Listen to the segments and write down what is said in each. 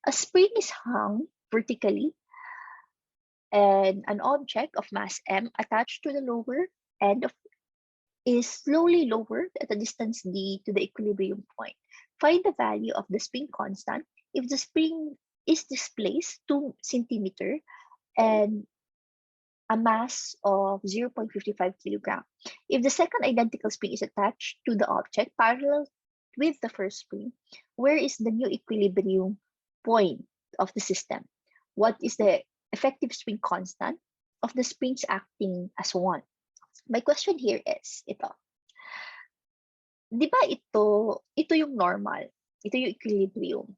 A spring is hung vertically and an object of mass m attached to the lower end of is slowly lowered at a distance d to the equilibrium point. Find the value of the spring constant if the spring is displaced 2 centimeter and a mass of 0.55 kilogram. If the second identical spring is attached to the object parallel with the first spring, where is the new equilibrium point of the system? What is the effective spring constant of the springs acting as one? My question here is, ito. Di ba ito yung normal? Ito yung equilibrium.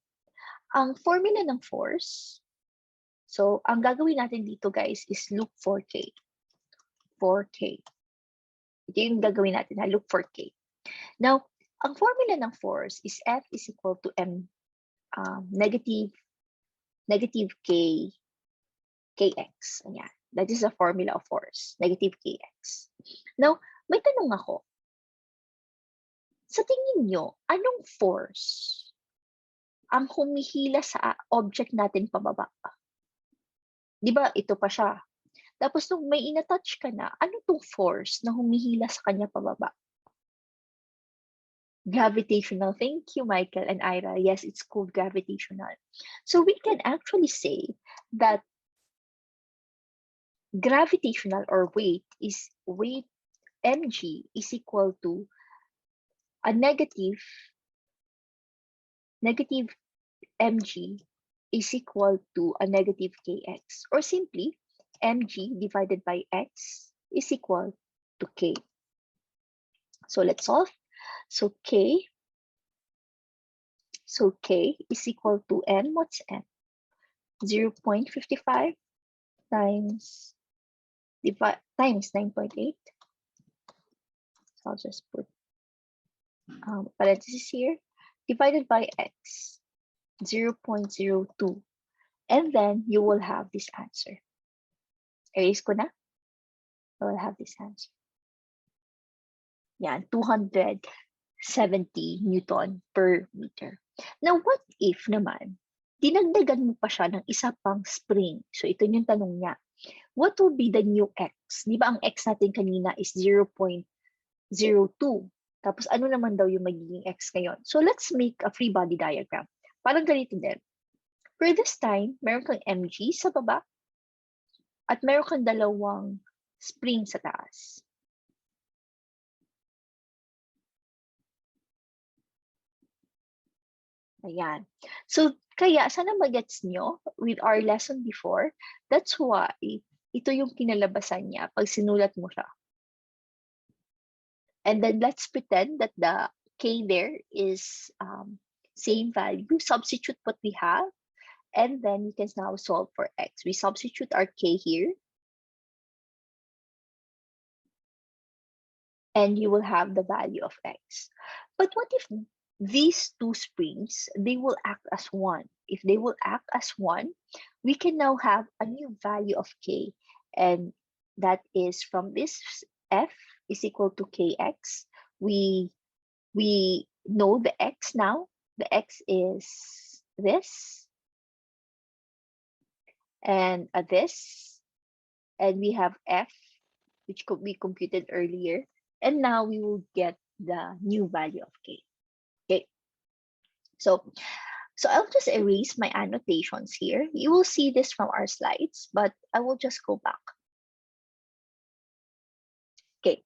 Ang formula ng force, so ang gagawin natin dito guys is look for K. For K. Ito yung gagawin natin, look for K. Now, ang formula ng force is F is equal to M negative K Kx. Ayan. That is the formula of force, negative Kx. Now, may tanong ako. Sa tingin nyo, anong force ang humihila sa object natin pababa? Di ba, ito pa siya. Tapos nung may inatouch ka na, ano tong force na humihila sa kanya pababa? Gravitational. Thank you, Michael and Ira. Yes, it's called gravitational. So we can actually say that gravitational or weight mg is equal to a negative mg is equal to a negative kx, or simply mg divided by x is equal to k. So let's solve. So k is equal to m. What's m? 0.55 times 9.8. So I'll just put parentheses here, divided by x, 0.02. And then you will have this answer. Erase ko na. You will have this answer. Yan, 270 Newton per meter. Now, what if naman, dinagdagan mo pa siya ng isa pang spring? So, ito yung tanong niya. What will be the new x? Di ba ang x natin kanina is 0.02? Tapos, ano naman daw yung magiging x ngayon? So, let's make a free body diagram. Parang ganito din. For this time, meron kang mg sa baba at meron kang dalawang spring sa taas. Ayan. So, kaya sana magets nyo with our lesson before, that's why ito yung kinalabasan niya pag sinulat mo siya. And then let's pretend that the k there is same value. Substitute what we have, and then we can now solve for x. We substitute our k here. And you will have the value of x. But what if these two springs, they will act as one? If they will act as one, we can now have a new value of k. And that is from this f is equal to kx. We know the x now. The x is this. And this. And we have f, which could be computed earlier. And now we will get the new value of k. Okay. So I'll just erase my annotations here. You will see this from our slides, but I will just go back. Okay.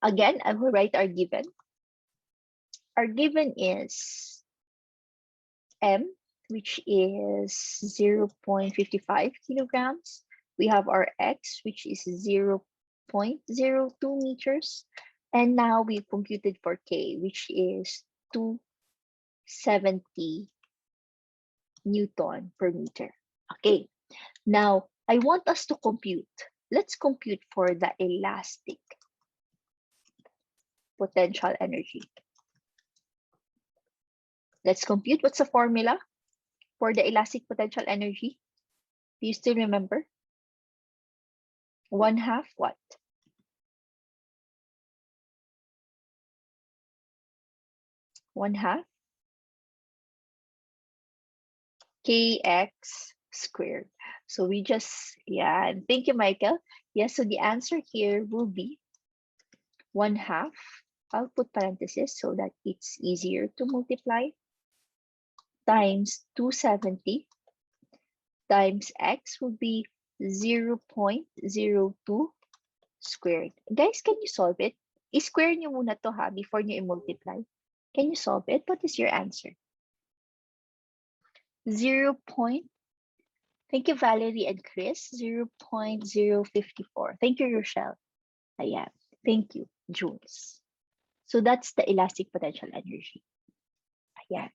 Again, I will write our given. Our given is m, which is 0.55 kilograms. We have our x, which is 0.02 meters. And now we computed for k, which is 270 Newton per meter. Okay, now I want us to compute. Let's compute for the elastic potential energy. Let's compute. What's the formula for the elastic potential energy? Do you still remember? 1/2 what? One half kx squared. So we just, yeah, and thank you, Michael. Yes, so the answer here will be 1/2. I'll put parentheses so that it's easier to multiply, times 270 times x will be 0.02 squared. Guys, can you solve it? I-square nyo muna to ha before nyo i-multiply. Can you solve it? What is your answer? 0. Thank you, Valerie and Chris. 0.054. Thank you, Rochelle. Ayan. Thank you, Jules. So that's the elastic potential energy. Ayan.